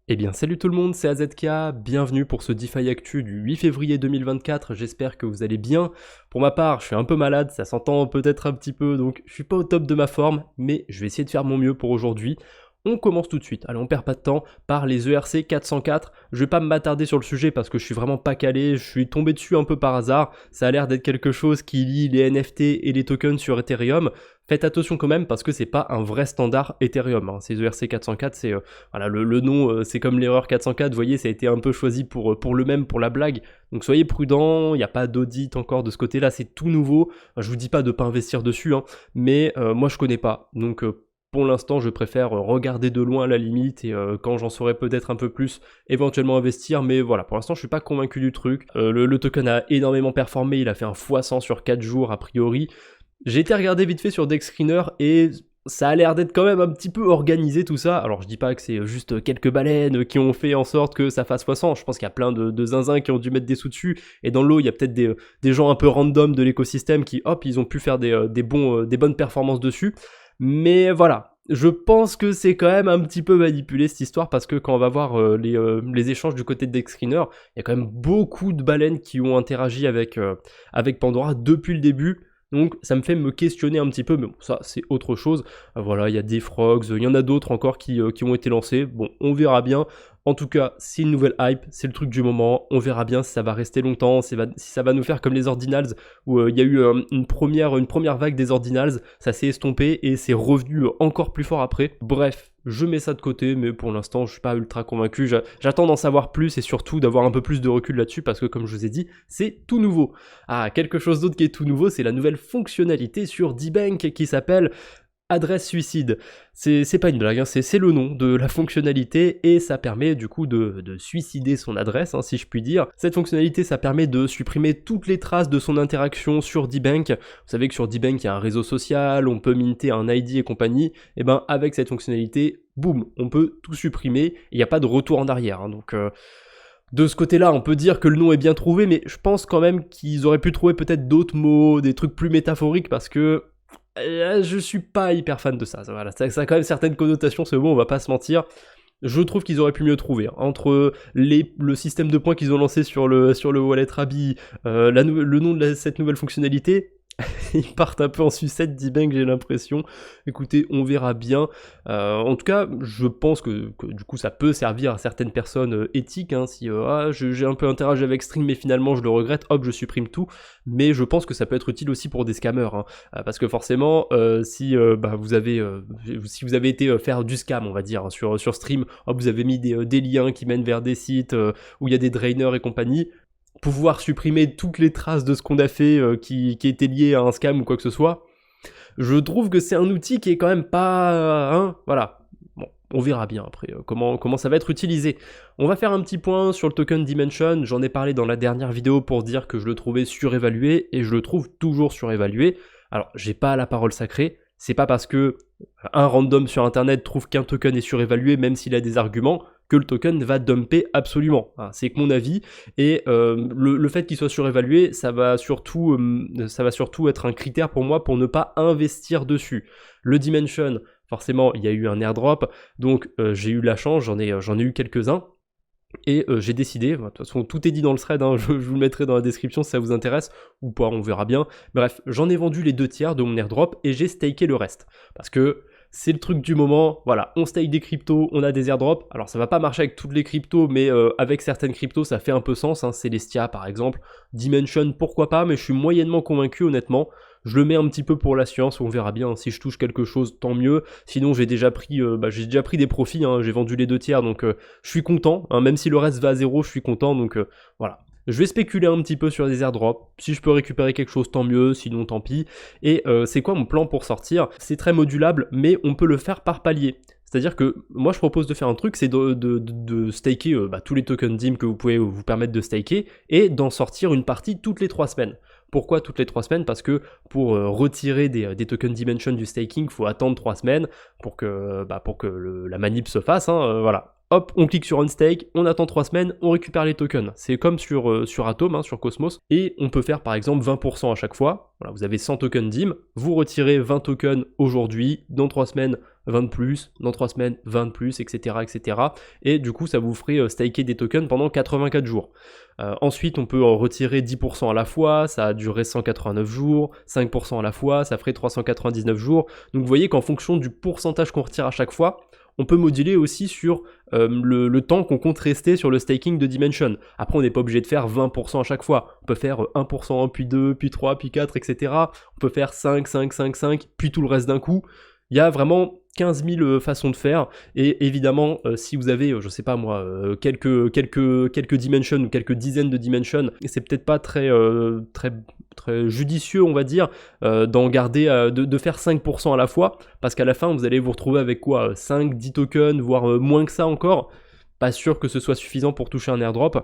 Eh bien salut tout le monde, c'est AZK, bienvenue pour ce DeFi Actu du 8 février 2024, j'espère que vous allez bien. Pour ma part, je suis un peu malade, ça s'entend peut-être un petit peu, donc je suis pas au top de ma forme, mais je vais essayer de faire mon mieux pour aujourd'hui. On commence tout de suite, allez on perd pas de temps, par les ERC 404. Je vais pas m'attarder sur le sujet parce que je suis vraiment pas calé, je suis tombé dessus un peu par hasard, ça a l'air d'être quelque chose qui lie les NFT et les tokens sur Ethereum. Faites attention quand même parce que c'est pas un vrai standard Ethereum, hein. Ces ERC 404, c'est voilà, le nom, c'est comme l'erreur 404, vous voyez, ça a été un peu choisi pour le même, pour la blague. Donc soyez prudents, il n'y a pas d'audit encore de ce côté-là, c'est tout nouveau. Enfin, je vous dis pas de pas investir dessus, hein, mais moi je connais pas. Donc pour l'instant, je préfère regarder de loin à la limite et quand j'en saurai peut-être un peu plus, éventuellement investir. Mais voilà, pour l'instant, je suis pas convaincu du truc. Le token a énormément performé, il a fait un x100 sur 4 jours a priori. J'ai été regarder vite fait sur DexScreener et ça a l'air d'être quand même un petit peu organisé tout ça. Alors je dis pas que c'est juste quelques baleines qui ont fait en sorte que ça fasse 60, je pense qu'il y a plein de zinzins qui ont dû mettre des sous dessus, et dans l'eau il y a peut-être des gens un peu random de l'écosystème qui hop ils ont pu faire des bonnes performances dessus. Mais voilà, je pense que c'est quand même un petit peu manipulé cette histoire parce que quand on va voir les échanges du côté de DexScreener, il y a quand même beaucoup de baleines qui ont interagi avec Pandora depuis le début. Donc ça me fait me questionner un petit peu, mais bon, ça c'est autre chose. Voilà, il y a des frogs, il y en a d'autres encore qui ont été lancés. Bon, on verra bien. En tout cas, c'est une nouvelle hype, c'est le truc du moment. On verra bien si ça va rester longtemps, si ça va nous faire comme les Ordinals, où il y a eu une première vague des Ordinals, ça s'est estompé et c'est revenu encore plus fort après. Bref, je mets ça de côté, mais pour l'instant, je suis pas ultra convaincu. J'attends d'en savoir plus et surtout d'avoir un peu plus de recul là-dessus parce que, comme je vous ai dit, c'est tout nouveau. Ah, quelque chose d'autre qui est tout nouveau, c'est la nouvelle fonctionnalité sur D-Bank qui s'appelle Adresse suicide. C'est pas une blague, hein, c'est le nom de la fonctionnalité et ça permet du coup de suicider son adresse, hein, si je puis dire. Cette fonctionnalité, ça permet de supprimer toutes les traces de son interaction sur D-Bank. Vous savez que sur D-Bank, il y a un réseau social, on peut minter un ID et compagnie. Et ben avec cette fonctionnalité, boum, on peut tout supprimer. Il n'y a pas de retour en arrière, hein, donc de ce côté-là, on peut dire que le nom est bien trouvé, mais je pense quand même qu'ils auraient pu trouver peut-être d'autres mots, des trucs plus métaphoriques, parce que je suis pas hyper fan de ça. Voilà, ça a quand même certaines connotations, ce mot, on va pas se mentir. Je trouve qu'ils auraient pu mieux trouver. Entre le système de points qu'ils ont lancé sur le wallet Rabi, le nom de cette nouvelle fonctionnalité, ils partent un peu en sucette d'E-Bank, j'ai l'impression. Écoutez, on verra bien. En tout cas, je pense que du coup, ça peut servir à certaines personnes éthiques. Hein, si j'ai un peu interagi avec String, mais finalement, je le regrette, hop, je supprime tout. Mais je pense que ça peut être utile aussi pour des scammers. Hein, parce que forcément, si vous avez été faire du scam, on va dire, hein, sur Stream, hop, vous avez mis des liens qui mènent vers des sites où il y a des drainers et compagnie, pouvoir supprimer toutes les traces de ce qu'on a fait qui étaient liées à un scam ou quoi que ce soit, je trouve que c'est un outil qui est quand même pas... voilà. Bon, on verra bien après comment ça va être utilisé. On va faire un petit point sur le token Dimension. J'en ai parlé dans la dernière vidéo pour dire que je le trouvais surévalué, et je le trouve toujours surévalué. Alors, j'ai pas la parole sacrée, c'est pas parce que un random sur internet trouve qu'un token est surévalué, même s'il a des arguments, que le token va dumper absolument. C'est que mon avis, et le fait qu'il soit surévalué, ça va surtout être un critère pour moi pour ne pas investir dessus. Le Dimension, forcément, il y a eu un airdrop, donc j'ai eu la chance, j'en ai eu quelques-uns, et j'ai décidé, de toute façon tout est dit dans le thread, hein, je vous le mettrai dans la description si ça vous intéresse, ou pas, on verra bien. Bref, j'en ai vendu les 2/3 de mon airdrop, et j'ai staké le reste, parce que c'est le truc du moment. Voilà, on stake des cryptos, on a des airdrops. Alors ça va pas marcher avec toutes les cryptos, mais avec certaines cryptos ça fait un peu sens, hein. Celestia par exemple, Dimension pourquoi pas, mais je suis moyennement convaincu honnêtement. Je le mets un petit peu pour la science, on verra bien. Si je touche quelque chose, tant mieux. Sinon j'ai déjà pris des profits, hein. J'ai vendu les 2/3, donc je suis content, hein. Même si le reste va à zéro, je suis content, donc voilà. Je vais spéculer un petit peu sur des airdrops. Si je peux récupérer quelque chose, tant mieux, sinon tant pis. Et c'est quoi mon plan pour sortir? C'est très modulable, mais on peut le faire par palier. C'est-à-dire que moi je propose de faire un truc, c'est de staker tous les tokens DIM que vous pouvez vous permettre de staker, et d'en sortir une partie toutes les 3 semaines. Pourquoi toutes les 3 semaines? Parce que pour retirer des tokens Dimension du staking, il faut attendre 3 semaines pour que la manip se fasse, hein, voilà. Hop, on clique sur Unstake, on attend 3 semaines, on récupère les tokens. C'est comme sur Atom, hein, sur Cosmos, et on peut faire par exemple 20% à chaque fois. Voilà, vous avez 100 tokens DIM, vous retirez 20 tokens aujourd'hui, dans 3 semaines, 20 de plus, dans 3 semaines, 20 de plus, etc. etc. Et du coup, ça vous ferait staker des tokens pendant 84 jours. Ensuite, on peut en retirer 10% à la fois, ça durerait 189 jours, 5% à la fois, ça ferait 399 jours. Donc vous voyez qu'en fonction du pourcentage qu'on retire à chaque fois, on peut moduler aussi sur le temps qu'on compte rester sur le staking de Dymension. Après, on n'est pas obligé de faire 20% à chaque fois. On peut faire 1%, puis 2, puis 3, puis 4, etc. On peut faire 5, 5, 5, 5, puis tout le reste d'un coup. Il y a vraiment 15 000 façons de faire, et évidemment, si vous avez, je sais pas moi, quelques dimensions ou quelques dizaines de dimensions, c'est peut-être pas très judicieux, on va dire, d'en garder, de faire 5% à la fois, parce qu'à la fin, vous allez vous retrouver avec quoi, 5, 10 tokens, voire moins que ça encore. Pas sûr que ce soit suffisant pour toucher un airdrop.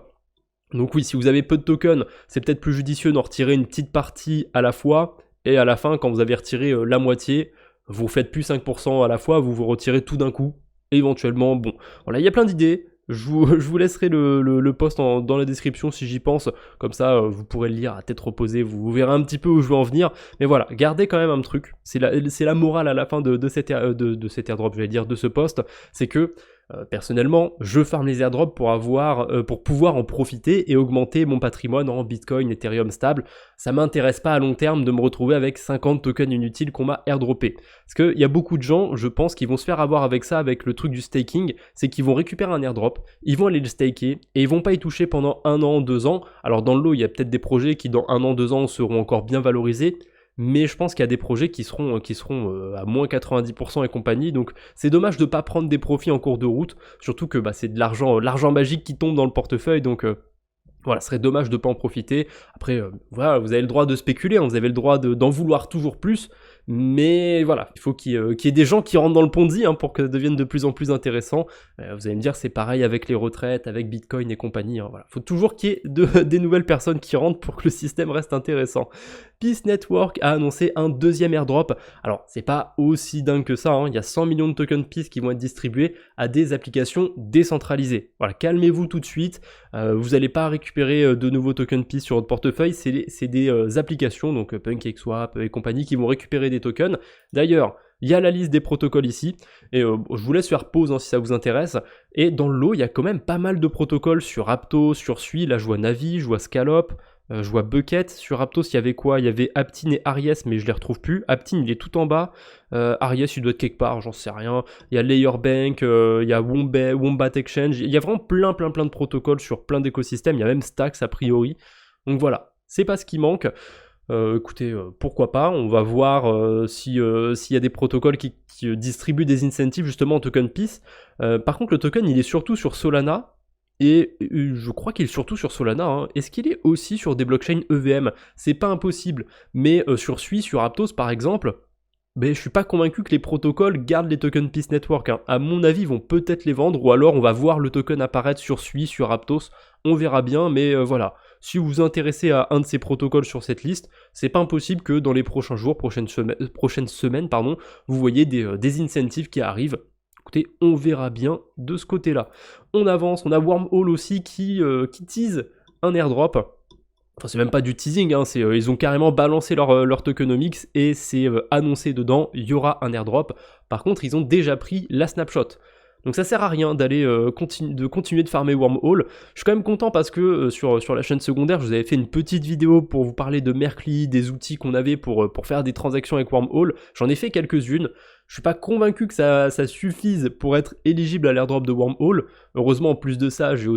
Donc oui, si vous avez peu de tokens, c'est peut-être plus judicieux d'en retirer une petite partie à la fois, et à la fin, quand vous avez retiré la moitié, vous faites plus 5% à la fois, vous vous retirez tout d'un coup, éventuellement, bon, voilà, il y a plein d'idées, je vous laisserai le post dans la description si j'y pense, comme ça vous pourrez le lire à tête reposée, vous verrez un petit peu où je veux en venir, mais voilà, gardez quand même un truc, c'est la morale à la fin de cet airdrop, j'allais dire, de ce post, c'est que personnellement, je farm les airdrops pour pouvoir en profiter et augmenter mon patrimoine en Bitcoin, Ethereum stable. Ça m'intéresse pas à long terme de me retrouver avec 50 tokens inutiles qu'on m'a airdroppés. Parce qu'il y a beaucoup de gens, je pense, qui vont se faire avoir avec ça, avec le truc du staking, c'est qu'ils vont récupérer un airdrop, ils vont aller le staker et ils vont pas y toucher pendant 1 an, 2 ans. Alors dans le lot, il y a peut-être des projets qui dans 1 an, 2 ans seront encore bien valorisés, mais je pense qu'il y a des projets qui seront à moins 90% et compagnie, donc c'est dommage de ne pas prendre des profits en cours de route, surtout que c'est de l'argent magique qui tombe dans le portefeuille, donc voilà, ce serait dommage de ne pas en profiter. Après, voilà, vous avez le droit de spéculer, vous avez le droit d'en vouloir toujours plus, mais voilà, il faut qu'il y ait des gens qui rentrent dans le Ponzi pour que ça devienne de plus en plus intéressant. Vous allez me dire, c'est pareil avec les retraites, avec Bitcoin et compagnie. Voilà. Il faut toujours qu'il y ait des nouvelles personnes qui rentrent pour que le système reste intéressant. Peace Network a annoncé un 2e airdrop. Alors, c'est pas aussi dingue que ça, il y a 100 millions de tokens Peace qui vont être distribués à des applications décentralisées. Voilà, calmez-vous tout de suite. Vous n'allez pas récupérer de nouveaux tokens Peace sur votre portefeuille, c'est des applications, donc PancakeSwap et compagnie, qui vont récupérer des tokens. D'ailleurs, il y a la liste des protocoles ici, et je vous laisse faire pause si ça vous intéresse. Et dans le lot, il y a quand même pas mal de protocoles sur Aptos, sur Sui. Là, je vois Navi, je vois Scallop, je vois Bucket. Sur Aptos, il y avait quoi? Il y avait Aptin et Aries, mais je les retrouve plus. Aptin, il est tout en bas. Aries, il doit être quelque part, j'en sais rien. Il y a Layerbank, il y a Wombat Exchange. Il y a vraiment plein de protocoles sur plein d'écosystèmes. Il y a même Stacks a priori. Donc voilà, c'est pas ce qui manque. Écoutez, pourquoi pas, on va voir s'il y a des protocoles qui distribuent des incentives justement en token Peace. Par contre, le token, il est surtout sur Solana, et je crois qu'il est surtout sur Solana. Est-ce qu'il est aussi sur des blockchains EVM? C'est pas impossible, mais sur Sui, sur Aptos par exemple, je suis pas convaincu que les protocoles gardent les tokens Peace Network. À mon avis, ils vont peut-être les vendre, ou alors on va voir le token apparaître sur Sui, sur Aptos, on verra bien, mais voilà. Si vous vous intéressez à un de ces protocoles sur cette liste, c'est pas impossible que dans les prochains jours, prochaines semaines, vous voyez des incentives qui arrivent. Écoutez, on verra bien de ce côté-là. On avance, on a Wormhole aussi qui tease un airdrop. Enfin, c'est même pas du teasing, ils ont carrément balancé leur tokenomics et c'est annoncé dedans, il y aura un airdrop. Par contre, ils ont déjà pris la snapshot. Donc ça sert à rien d'aller continuer de farmer Wormhole. Je suis quand même content parce que sur la chaîne secondaire, je vous avais fait une petite vidéo pour vous parler de Merkly, des outils qu'on avait pour faire des transactions avec Wormhole. J'en ai fait quelques-unes. Je suis pas convaincu que ça suffise pour être éligible à l'airdrop de Wormhole. Heureusement, en plus de ça, je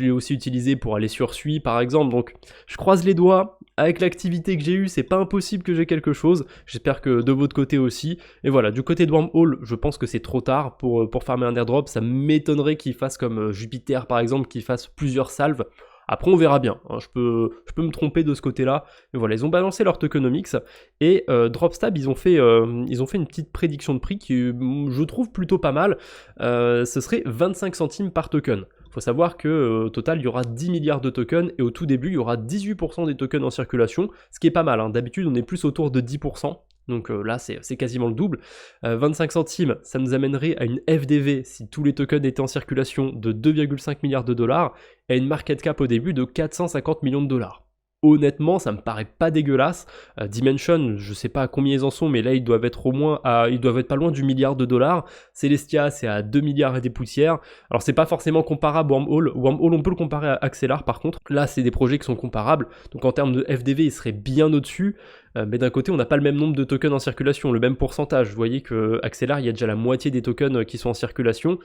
l'ai aussi utilisé pour aller sur Sui par exemple. Donc je croise les doigts. Avec l'activité que j'ai eue, c'est pas impossible que j'ai quelque chose. J'espère que de votre côté aussi. Et voilà, du côté de Wormhole, je pense que c'est trop tard pour farmer un airdrop. Ça m'étonnerait qu'il fasse comme Jupiter par exemple, qu'il fasse plusieurs salves. Après on verra bien, je peux me tromper de ce côté-là, mais voilà, ils ont balancé leur tokenomics, et Dropstab, ils ont fait une petite prédiction de prix qui, je trouve, plutôt pas mal. Ce serait 25 centimes par token. Il faut savoir que au total, il y aura 10 milliards de tokens, et au tout début, il y aura 18% des tokens en circulation, ce qui est pas mal, D'habitude, on est plus autour de 10%. Donc là, c'est quasiment le double. 25 centimes, ça nous amènerait à une FDV, si tous les tokens étaient en circulation, de 2,5 milliards de dollars, et à une market cap au début de 450 millions de dollars. honnêtement, ça me paraît pas dégueulasse. Dimension, je sais pas à combien ils en sont, mais là ils doivent être ils doivent être pas loin du milliard de dollars. Celestia, c'est à 2 milliards et des poussières. Alors c'est pas forcément comparable Wormhole. Wormhole, on peut le comparer à Axelar par contre. Là, c'est des projets qui sont comparables. Donc en termes de FDV, ils seraient bien au-dessus. Mais d'un côté, on n'a pas le même nombre de tokens en circulation, le même pourcentage. Vous voyez que Axelar, il y a déjà la moitié des tokens qui sont en circulation.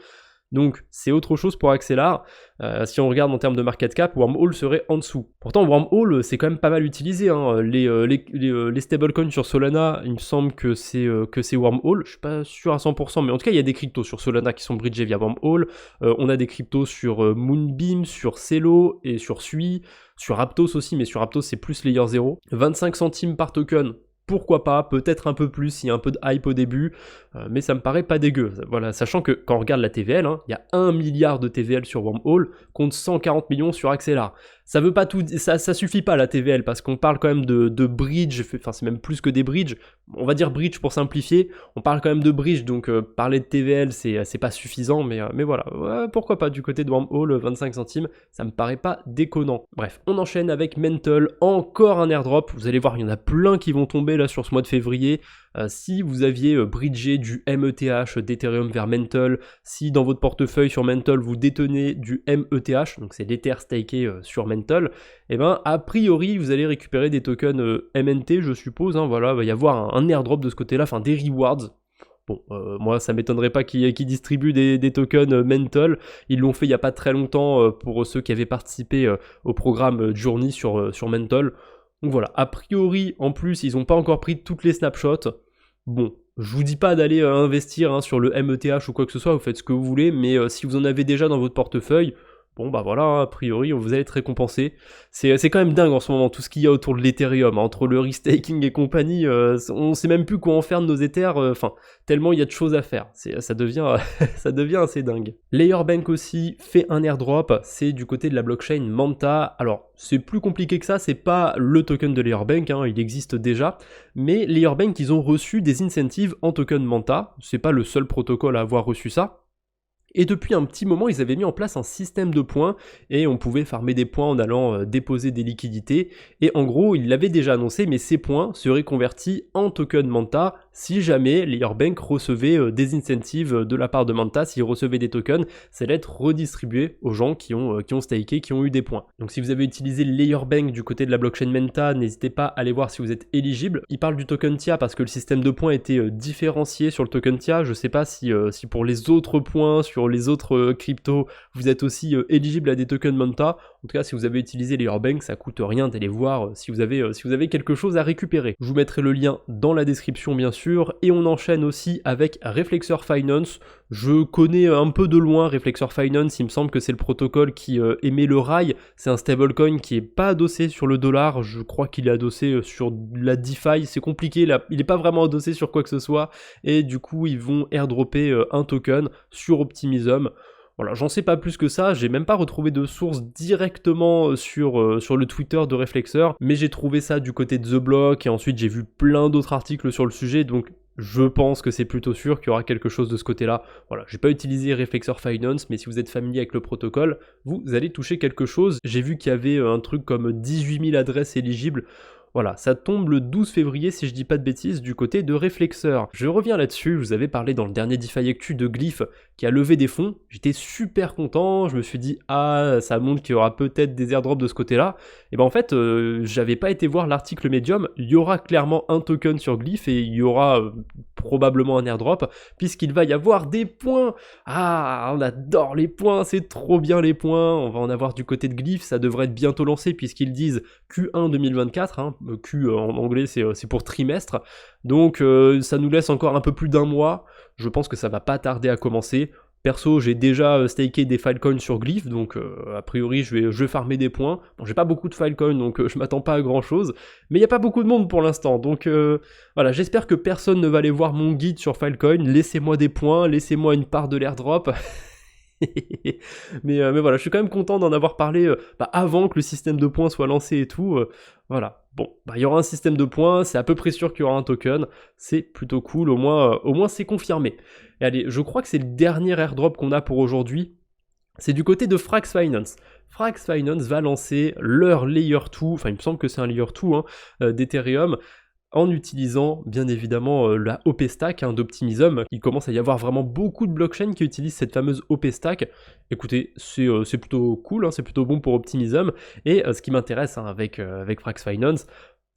Donc c'est autre chose pour Axelar. Si on regarde en termes de market cap, Wormhole serait en dessous. Pourtant Wormhole c'est quand même pas mal utilisé, hein. Les stablecoins sur Solana, il me semble que c'est Wormhole. Je suis pas sûr à 100%, mais en tout cas il y a des cryptos sur Solana qui sont bridgés via Wormhole. On a des cryptos sur Moonbeam, sur Celo et sur Sui, sur Aptos aussi, mais sur Aptos c'est plus layer 0. 25 centimes par token. Pourquoi pas, peut-être un peu plus, il y a un peu de hype au début, mais ça me paraît pas dégueu. Voilà, sachant que quand on regarde la TVL, hein, il y a 1 milliard de TVL sur Wormhole contre 140 millions sur Axelar. Ça veut pas tout, ça suffit pas la TVL parce qu'on parle quand même de bridge, enfin c'est même plus que des bridges, on va dire bridge pour simplifier, on parle quand même de bridge, donc parler de TVL c'est pas suffisant, mais voilà, ouais, pourquoi pas du côté de Wormhole, 25 centimes, ça me paraît pas déconnant. Bref, on enchaîne avec Mental, encore un airdrop, vous allez voir, il y en a plein qui vont tomber là sur ce mois de février. Si vous aviez bridgé du METH d'Ethereum vers Mental, si dans votre portefeuille sur Mental vous détenez du METH, donc c'est l'Ether staké sur Mental, et ben a priori vous allez récupérer des tokens MNT, je suppose, hein, voilà, il va y avoir un airdrop de ce côté-là, enfin des rewards. Bon, moi ça m'étonnerait pas qu'ils distribuent des tokens Mental, ils l'ont fait il y a pas très longtemps pour ceux qui avaient participé au programme Journey sur Mental. Donc voilà, a priori, en plus, ils n'ont pas encore pris toutes les snapshots. Bon, je vous dis pas d'aller investir hein, sur le METH ou quoi que ce soit, vous faites ce que vous voulez, mais si vous en avez déjà dans votre portefeuille, bon bah voilà, hein, a priori, vous allez être récompensé. C'est quand même dingue en ce moment, tout ce qu'il y a autour de l'Ethereum, hein, entre le restaking et compagnie, on sait même plus quoi en faire de nos Ethers, enfin, tellement il y a de choses à faire, ça devient, ça devient assez dingue. Layer Bank aussi fait un airdrop, c'est du côté de la blockchain Manta. Alors, c'est plus compliqué que ça, c'est pas le token de Layer Bank, hein, il existe déjà, mais Layer Bank, ils ont reçu des incentives en token Manta, c'est pas le seul protocole à avoir reçu ça. Et depuis un petit moment, ils avaient mis en place un système de points et on pouvait farmer des points en allant déposer des liquidités. Et en gros, ils l'avaient déjà annoncé, mais ces points seraient convertis en token Manta si jamais Layer Bank recevait des incentives de la part de Manta, s'ils recevaient des tokens, ça allait être redistribué aux gens qui ont staké, qui ont eu des points. Donc si vous avez utilisé Layer Bank du côté de la blockchain Manta, n'hésitez pas à aller voir si vous êtes éligible. Ils parlent du token TIA parce que le système de points était différencié sur le token TIA. Je sais pas si pour les autres points, sur les autres cryptos, vous êtes aussi éligible à des tokens Manta. En tout cas, si vous avez utilisé Layer Bank, ça coûte rien d'aller voir si vous avez quelque chose à récupérer. Je vous mettrai le lien dans la description bien sûr. Et on enchaîne aussi avec Reflexer Finance. Je connais un peu de loin Reflexer Finance, il me semble que c'est le protocole qui émet le rail. C'est un stablecoin qui est pas adossé sur le dollar, je crois qu'il est adossé sur la DeFi, c'est compliqué, là, il est pas vraiment adossé sur quoi que ce soit. Et du coup, ils vont airdropper un token sur Optimism. Voilà, j'en sais pas plus que ça, j'ai même pas retrouvé de source directement sur le Twitter de Reflexer, mais j'ai trouvé ça du côté de The Block, et ensuite j'ai vu plein d'autres articles sur le sujet, donc je pense que c'est plutôt sûr qu'il y aura quelque chose de ce côté-là. Voilà, j'ai pas utilisé Reflexer Finance, mais si vous êtes familier avec le protocole, vous allez toucher quelque chose. J'ai vu qu'il y avait un truc comme 18 000 adresses éligibles. Voilà, ça tombe le 12 février si je dis pas de bêtises du côté de Reflexer. Je reviens là-dessus, je vous avais parlé dans le dernier DeFi Actu de Glyph qui a levé des fonds, j'étais super content, je me suis dit ah ça montre qu'il y aura peut-être des airdrops de ce côté-là. Et ben en fait j'avais pas été voir l'article Medium, il y aura clairement un token sur Glyph et il y aura probablement un airdrop puisqu'il va y avoir des points. Ah on adore les points, c'est trop bien les points, on va en avoir du côté de Glyph, ça devrait être bientôt lancé puisqu'ils disent Q1 2024, hein. Q en anglais c'est pour trimestre, donc ça nous laisse encore un peu plus d'un mois, je pense que ça va pas tarder à commencer. Perso, j'ai déjà staké des Filecoin sur Glyph, donc a priori je vais farmer des points. Bon, j'ai pas beaucoup de Filecoin, donc je m'attends pas à grand chose, mais il y a pas beaucoup de monde pour l'instant, donc voilà, j'espère que personne ne va aller voir mon guide sur Filecoin, laissez-moi des points, laissez-moi une part de l'airdrop. mais voilà, je suis quand même content d'en avoir parlé avant que le système de points soit lancé et tout. Voilà, bon, il y aura un système de points, c'est à peu près sûr qu'il y aura un token, c'est plutôt cool, au moins c'est confirmé. Et allez, je crois que c'est le dernier airdrop qu'on a pour aujourd'hui. c'est du côté de Frax Finance. Frax Finance va lancer leur Layer 2, enfin il me semble que c'est un Layer 2 d'Ethereum, en utilisant bien évidemment la OP Stack d'Optimism. Il commence à y avoir vraiment beaucoup de blockchains qui utilisent cette fameuse OP Stack. Écoutez, c'est plutôt cool, c'est plutôt bon pour Optimism. Et ce qui m'intéresse avec Frax Finance,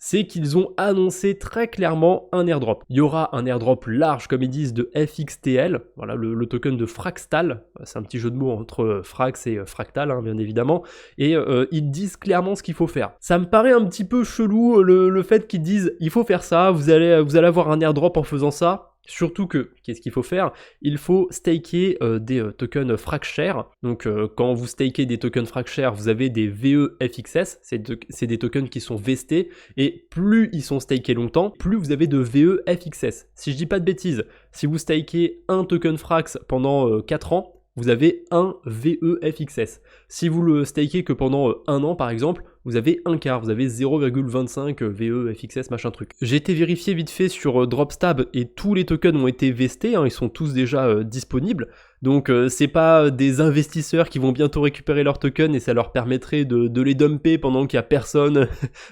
c'est qu'ils ont annoncé très clairement un airdrop. Il y aura un airdrop large, comme ils disent, de FXTL, voilà le token de Fraxtal, c'est un petit jeu de mots entre Frax et Fractal, bien évidemment, et ils disent clairement ce qu'il faut faire. Ça me paraît un petit peu chelou le fait qu'ils disent il faut faire ça, vous allez avoir un airdrop en faisant ça. Surtout que, qu'est-ce qu'il faut faire? Il faut staker des tokens FracShare. Donc quand vous stakez des tokens FracShare, vous avez des VE-FXS, c'est des tokens qui sont vestés, et plus ils sont stakés longtemps, plus vous avez de VE-FXS. Si je dis pas de bêtises, si vous stakez un token Frax pendant 4 ans, vous avez un VE-FXS. Si vous le stakez que pendant 1 an par exemple, vous avez un quart, vous avez 0,25 VE-FXS machin truc. J'ai été vérifié vite fait sur Dropstab et tous les tokens ont été vestés, ils sont tous déjà disponibles. Donc c'est pas des investisseurs qui vont bientôt récupérer leurs tokens et ça leur permettrait de les dumper pendant qu'il y a personne,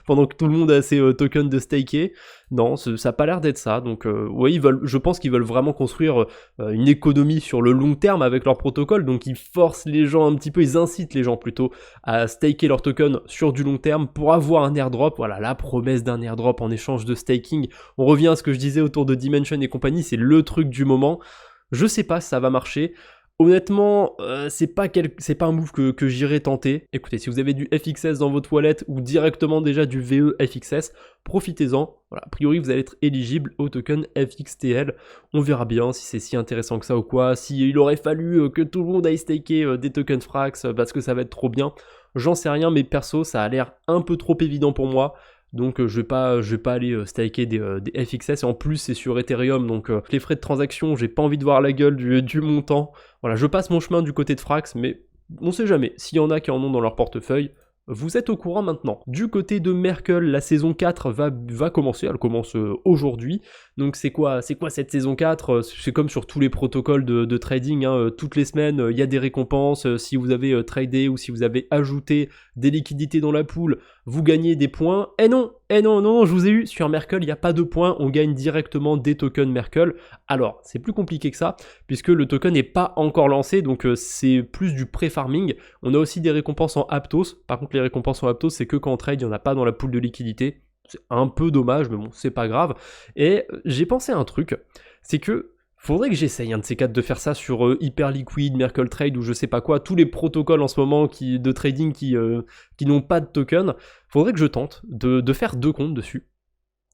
pendant que tout le monde a ses tokens de staker. Non, ça n'a pas l'air d'être ça. Donc oui, je pense qu'ils veulent vraiment construire une économie sur le long terme avec leur protocole. Donc ils forcent les gens un petit peu, ils incitent les gens plutôt à staker leurs tokens sur du long terme pour avoir un airdrop. Voilà, la promesse d'un airdrop en échange de staking. On revient à ce que je disais autour de Dimension et compagnie, c'est le truc du moment. Je sais pas si ça va marcher. Honnêtement, c'est pas un move que j'irai tenter. Écoutez, si vous avez du FXS dans votre wallet ou directement déjà du VE-FXS, profitez-en. Voilà, a priori, vous allez être éligible au token FXTL. On verra bien si c'est si intéressant que ça ou quoi. S'il aurait fallu que tout le monde aille staker des tokens Frax parce que ça va être trop bien. J'en sais rien, mais perso, ça a l'air un peu trop évident pour moi. Donc je vais pas aller staker des FXS, et en plus c'est sur Ethereum, donc les frais de transaction, j'ai pas envie de voir la gueule du montant. Voilà, je passe mon chemin du côté de Frax, mais on sait jamais, s'il y en a qui en ont dans leur portefeuille, vous êtes au courant maintenant. Du côté de Merkle, la saison 4 va commencer, elle commence aujourd'hui. Donc c'est quoi cette saison 4? C'est comme sur tous les protocoles de trading, toutes les semaines, il y a des récompenses. Si vous avez tradé ou si vous avez ajouté des liquidités dans la pool, vous gagnez des points. Non, je vous ai eu, sur Merkle, il n'y a pas de points, on gagne directement des tokens Merkle. Alors, c'est plus compliqué que ça, puisque le token n'est pas encore lancé, donc c'est plus du pré-farming. On a aussi des récompenses en Aptos. Par contre, les récompenses en Aptos, c'est que quand on trade, il n'y en a pas dans la pool de liquidité. C'est un peu dommage, mais bon, c'est pas grave. Et j'ai pensé à un truc, c'est que faudrait que j'essaye un de ces quatre de faire ça sur Hyperliquid, Merkle Trade ou je sais pas quoi, tous les protocoles en ce moment de trading qui n'ont pas de token. Faudrait que je tente de faire 2 comptes dessus,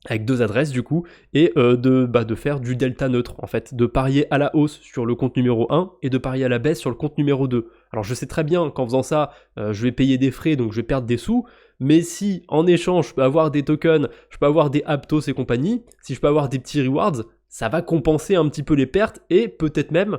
avec 2 adresses du coup, et de faire du delta neutre en fait, de parier à la hausse sur le compte numéro 1 et de parier à la baisse sur le compte numéro 2. Alors je sais très bien qu'en faisant ça, je vais payer des frais, donc je vais perdre des sous, mais si en échange je peux avoir des tokens, je peux avoir des Aptos et compagnie, si je peux avoir des petits rewards, ça va compenser un petit peu les pertes et peut-être même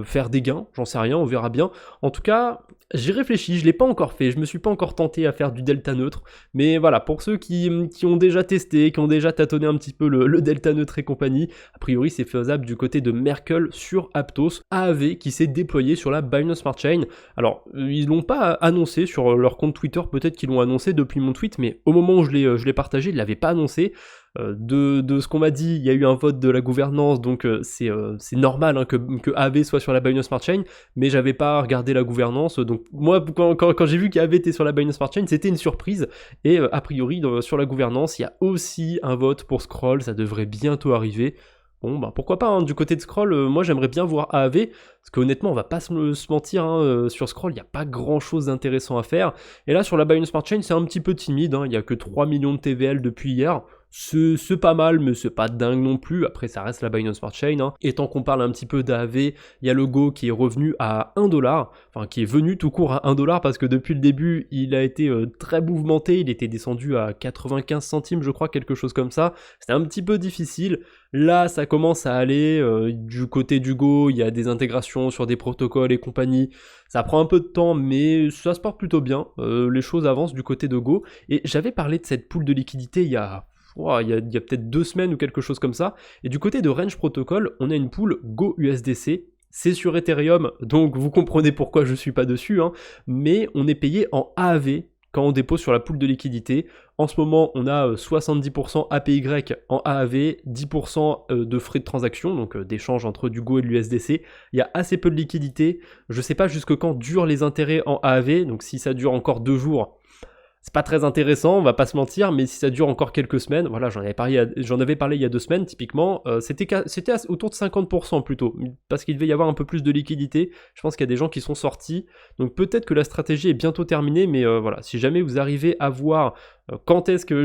faire des gains, j'en sais rien, on verra bien. En tout cas, j'y réfléchis, je l'ai pas encore fait, je me suis pas encore tenté à faire du delta neutre, mais voilà, pour ceux qui ont déjà testé, qui ont déjà tâtonné un petit peu le delta neutre et compagnie, a priori c'est faisable du côté de Merkle sur Aptos, AAV qui s'est déployé sur la Binance Smart Chain. Alors, ils l'ont pas annoncé sur leur compte Twitter, peut-être qu'ils l'ont annoncé depuis mon tweet, mais au moment où je l'ai partagé, ils l'avaient pas annoncé. De ce qu'on m'a dit, il y a eu un vote de la gouvernance, donc c'est normal que AAV soit sur la Binance Smart Chain, mais j'avais pas regardé la gouvernance, donc moi quand j'ai vu qu'AAV était sur la Binance Smart Chain, c'était une surprise, et a priori sur la gouvernance, il y a aussi un vote pour Scroll, ça devrait bientôt arriver. Bon, pourquoi pas, du côté de Scroll, moi j'aimerais bien voir AAV, parce qu'honnêtement, on va pas se mentir, sur Scroll, il n'y a pas grand chose d'intéressant à faire, et là sur la Binance Smart Chain, c'est un petit peu timide, il n'y a que 3 millions de TVL depuis hier. C'est pas mal, mais c'est pas dingue non plus. Après, ça reste la Binance Smart Chain. Et tant qu'on parle un petit peu d'AAV, il y a le Go qui est revenu à 1$, enfin qui est venu tout court à 1$ parce que depuis le début, il a été très mouvementé. Il était descendu à 95 centimes, je crois, quelque chose comme ça. C'était un petit peu difficile. Là, ça commence à aller. Du côté du Go, il y a des intégrations sur des protocoles et compagnie. Ça prend un peu de temps, mais ça se porte plutôt bien. Les choses avancent du côté de Go. Et j'avais parlé de cette pool de liquidité il y a peut-être 2 semaines ou quelque chose comme ça, et du côté de Range Protocol, on a une pool Go USDC, c'est sur Ethereum, donc vous comprenez pourquoi je suis pas dessus, hein, mais on est payé en AAV quand on dépose sur la pool de liquidité. En ce moment, on a 70% APY en AAV, 10% de frais de transaction, donc d'échange entre du Go et de l'USDC. Il y a assez peu de liquidité. Je ne sais pas jusque quand durent les intérêts en AAV, donc si ça dure encore 2 jours, c'est pas très intéressant, on va pas se mentir, mais si ça dure encore quelques semaines, voilà, j'en avais parlé il y a 2 semaines, typiquement, c'était autour de 50% plutôt, parce qu'il devait y avoir un peu plus de liquidité. Je pense qu'il y a des gens qui sont sortis, donc peut-être que la stratégie est bientôt terminée, mais voilà, si jamais vous arrivez à voir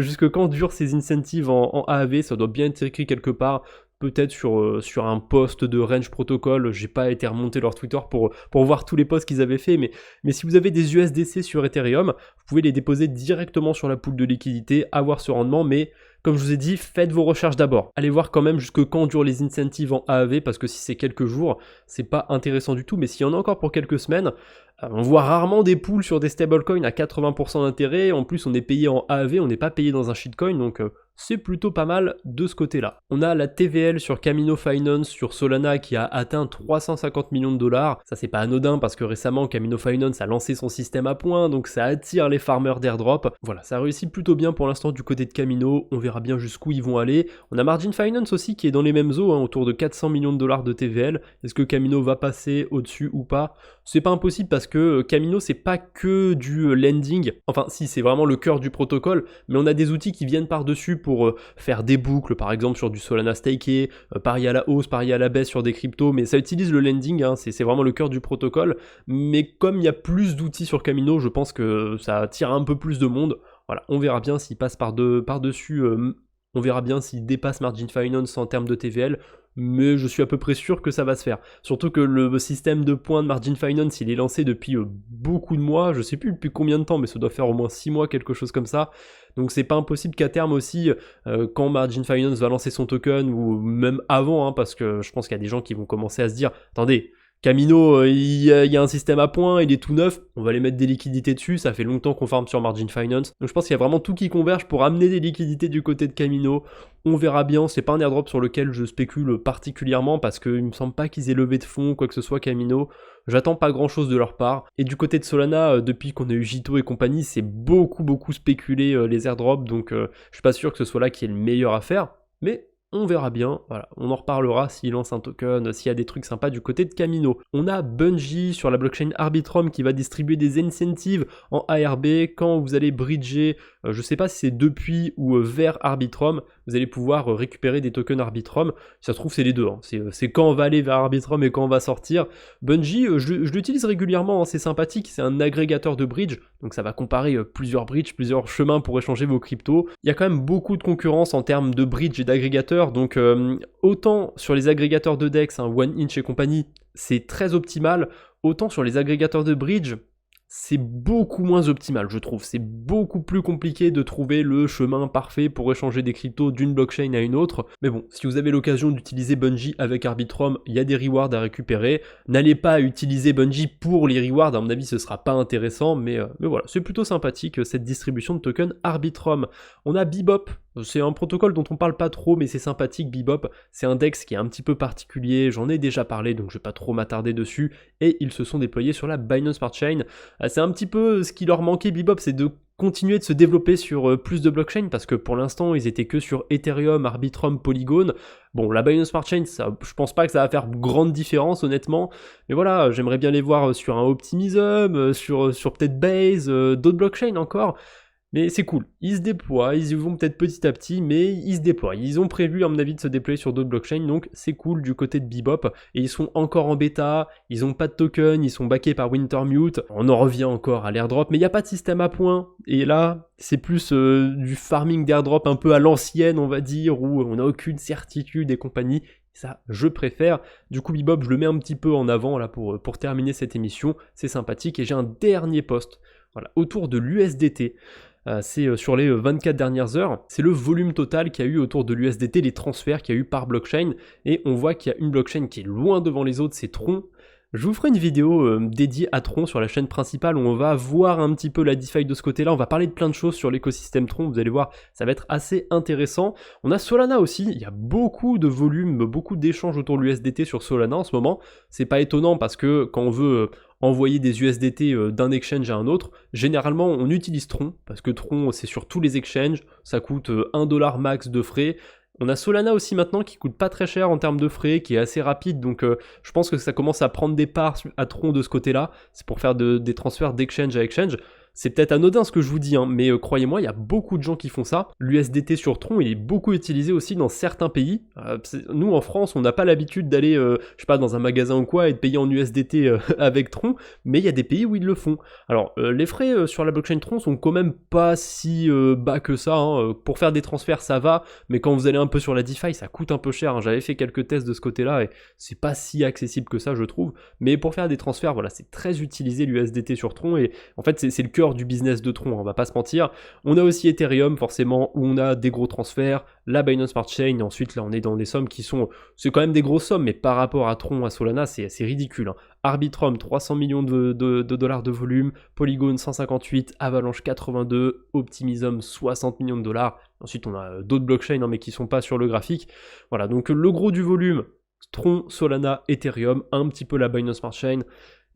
jusque quand durent ces incentives en AAV, ça doit bien être écrit quelque part. Peut-être sur un post de Range Protocol, j'ai pas été remonter leur Twitter pour voir tous les posts qu'ils avaient fait, mais si vous avez des USDC sur Ethereum, vous pouvez les déposer directement sur la pool de liquidité, avoir ce rendement, mais comme je vous ai dit, faites vos recherches d'abord. Allez voir quand même jusque quand durent les incentives en AAV, parce que si c'est quelques jours, c'est pas intéressant du tout, mais s'il y en a encore pour quelques semaines, on voit rarement des pools sur des stablecoins à 80% d'intérêt, en plus on est payé en AAV, on n'est pas payé dans un shitcoin, donc c'est plutôt pas mal de ce côté-là. On a la TVL sur Camino Finance, sur Solana, qui a atteint 350 millions de dollars. Ça c'est pas anodin parce que récemment Camino Finance a lancé son système à points, donc ça attire les farmers d'airdrop. Voilà, ça réussit plutôt bien pour l'instant du côté de Camino, on verra bien jusqu'où ils vont aller. On a Margin Finance aussi qui est dans les mêmes eaux, hein, autour de 400 millions de dollars de TVL. Est-ce que Camino va passer au-dessus ou pas? C'est pas impossible parce que Camino c'est pas que du lending, enfin si c'est vraiment le cœur du protocole, mais on a des outils qui viennent par-dessus pour faire des boucles, par exemple sur du Solana staké, parier à la hausse, parier à la baisse sur des cryptos, mais ça utilise le lending, hein, c'est vraiment le cœur du protocole, mais comme il y a plus d'outils sur Camino, je pense que ça attire un peu plus de monde. Voilà, on verra bien s'il passe par-dessus, on verra bien s'il dépasse Margin Finance en termes de TVL, mais je suis à peu près sûr que ça va se faire. Surtout que le système de points de Margin Finance, il est lancé depuis beaucoup de mois, je sais plus depuis combien de temps, mais ça doit faire au moins 6 mois, quelque chose comme ça. Donc c'est pas impossible qu'à terme aussi, quand Margin Finance va lancer son token, ou même avant, hein, parce que je pense qu'il y a des gens qui vont commencer à se dire, attendez, Camino, il y a un système à points, il est tout neuf, on va les mettre des liquidités dessus, ça fait longtemps qu'on farme sur Margin Finance. Donc je pense qu'il y a vraiment tout qui converge pour amener des liquidités du côté de Camino. On verra bien, c'est pas un airdrop sur lequel je spécule particulièrement parce qu'il me semble pas qu'ils aient levé de fonds, quoi que ce soit Camino. J'attends pas grand chose de leur part. Et du côté de Solana, depuis qu'on a eu Jito et compagnie, c'est beaucoup spéculé les airdrops, donc je suis pas sûr que ce soit là qui est le meilleur à faire, mais on verra bien, voilà, on en reparlera s'il lance un token, s'il y a des trucs sympas du côté de Camino. On a Bungie sur la blockchain Arbitrum qui va distribuer des incentives en ARB quand vous allez bridger, je sais pas si c'est depuis ou vers Arbitrum, vous allez pouvoir récupérer des tokens Arbitrum. Si ça se trouve c'est les deux, hein. C'est quand on va aller vers Arbitrum et quand on va sortir. Bungie, je l'utilise régulièrement, hein. C'est sympathique, c'est un agrégateur de bridge, donc ça va comparer plusieurs bridges, plusieurs chemins pour échanger vos cryptos. Il y a quand même beaucoup de concurrence en termes de bridge et d'agrégateurs, donc autant sur les agrégateurs de DEX, hein, OneInch et compagnie, c'est très optimal, autant sur les agrégateurs de bridge, c'est beaucoup moins optimal, je trouve. C'est beaucoup plus compliqué de trouver le chemin parfait pour échanger des cryptos d'une blockchain à une autre. Mais bon, si vous avez l'occasion d'utiliser Bungie avec Arbitrum, il y a des rewards à récupérer. N'allez pas utiliser Bungie pour les rewards, à mon avis ce sera pas intéressant, mais voilà, c'est plutôt sympathique cette distribution de tokens Arbitrum. On a Bebop. C'est un protocole dont on parle pas trop, mais c'est sympathique, Bebop. C'est un DEX qui est un petit peu particulier, j'en ai déjà parlé, donc je vais pas trop m'attarder dessus, et ils se sont déployés sur la Binance Smart Chain. C'est un petit peu ce qui leur manquait, Bebop, c'est de continuer de se développer sur plus de blockchains, parce que pour l'instant, ils étaient que sur Ethereum, Arbitrum, Polygon. Bon, la Binance Smart Chain, ça, je pense pas que ça va faire grande différence, honnêtement, mais voilà, j'aimerais bien les voir sur un Optimism, sur peut-être Base, d'autres blockchains encore. Mais c'est cool, ils se déploient, ils y vont peut-être petit à petit, mais ils se déploient. Ils ont prévu, à mon avis, de se déployer sur d'autres blockchains, donc c'est cool du côté de Bebop. Et ils sont encore en bêta, ils ont pas de token, ils sont backés par Wintermute. On en revient encore à l'airdrop, mais il n'y a pas de système à points. Et là, c'est plus du farming d'airdrop un peu à l'ancienne, on va dire, où on n'a aucune certitude et compagnie. Ça, je préfère. Du coup, Bebop, je le mets un petit peu en avant là pour terminer cette émission. C'est sympathique. Et j'ai un dernier post, voilà, autour de l'USDT. C'est sur les 24 dernières heures, c'est le volume total qu'il y a eu autour de l'USDT, les transferts qu'il y a eu par blockchain, et on voit qu'il y a une blockchain qui est loin devant les autres, c'est Tron, Je vous ferai une vidéo dédiée à Tron sur la chaîne principale où on va voir un petit peu la DeFi de ce côté-là, on va parler de plein de choses sur l'écosystème Tron, vous allez voir, ça va être assez intéressant. On a Solana aussi, il y a beaucoup de volume, beaucoup d'échanges autour de l'USDT sur Solana en ce moment. C'est pas étonnant parce que quand on veut envoyer des USDT d'un exchange à un autre, généralement on utilise Tron, parce que Tron c'est sur tous les exchanges, ça coûte 1$ max de frais. On a Solana aussi maintenant qui coûte pas très cher en termes de frais, qui est assez rapide, donc je pense que ça commence à prendre des parts à Tron de ce côté-là. C'est pour faire des transferts d'exchange à exchange. C'est peut-être anodin ce que je vous dis, hein, mais croyez-moi, il y a beaucoup de gens qui font ça. L'USDT sur Tron, il est beaucoup utilisé aussi dans certains pays. Nous, en France, on n'a pas l'habitude d'aller, je sais pas, dans un magasin ou quoi et de payer en USDT avec Tron, mais il y a des pays où ils le font. Alors, les frais sur la blockchain Tron sont quand même pas si bas que ça. Hein. Pour faire des transferts, ça va, mais quand vous allez un peu sur la DeFi, ça coûte un peu cher. Hein. J'avais fait quelques tests de ce côté-là et c'est pas si accessible que ça, je trouve. Mais pour faire des transferts, voilà, c'est très utilisé l'USDT sur Tron et en fait, c'est le cœur du business de Tron, on va pas se mentir. On a aussi Ethereum, forcément, où on a des gros transferts, la Binance Smart Chain, et ensuite là on est dans des sommes qui sont, c'est quand même des grosses sommes, mais par rapport à Tron, à Solana, c'est ridicule. Hein. Arbitrum, 300 millions de dollars de volume, Polygon 158, Avalanche 82, Optimism 60 millions de dollars. Ensuite on a d'autres blockchains, hein, mais qui sont pas sur le graphique. Voilà, donc le gros du volume, Tron, Solana, Ethereum, un petit peu la Binance Smart Chain.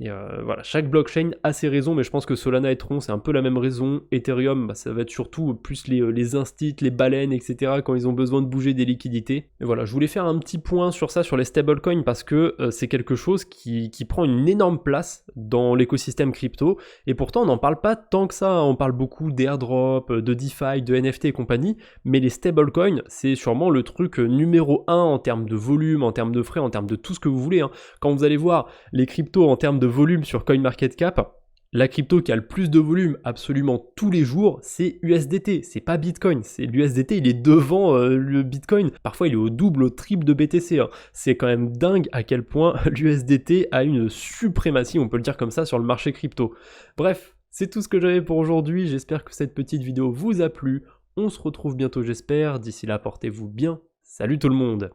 Et voilà, chaque blockchain a ses raisons, mais je pense que Solana et Tron, c'est un peu la même raison. Ethereum, ça va être surtout plus les instits, les baleines, etc., quand ils ont besoin de bouger des liquidités. Et voilà, je voulais faire un petit point sur ça, sur les stablecoins, parce que c'est quelque chose qui prend une énorme place dans l'écosystème crypto, et pourtant on n'en parle pas tant que ça. On parle beaucoup d'airdrop, de DeFi, de NFT et compagnie, mais les stablecoins, c'est sûrement le truc numéro 1 en termes de volume, en termes de frais, en termes de tout ce que vous voulez. Hein. Quand vous allez voir les cryptos en termes de volume sur CoinMarketCap, la crypto qui a le plus de volume absolument tous les jours, c'est USDT, c'est pas Bitcoin, c'est l'USDT, il est devant le Bitcoin, parfois il est au double, au triple de BTC, hein. C'est quand même dingue à quel point l'USDT a une suprématie, on peut le dire comme ça, sur le marché crypto. Bref, c'est tout ce que j'avais pour aujourd'hui, j'espère que cette petite vidéo vous a plu, on se retrouve bientôt j'espère, d'ici là portez-vous bien, salut tout le monde.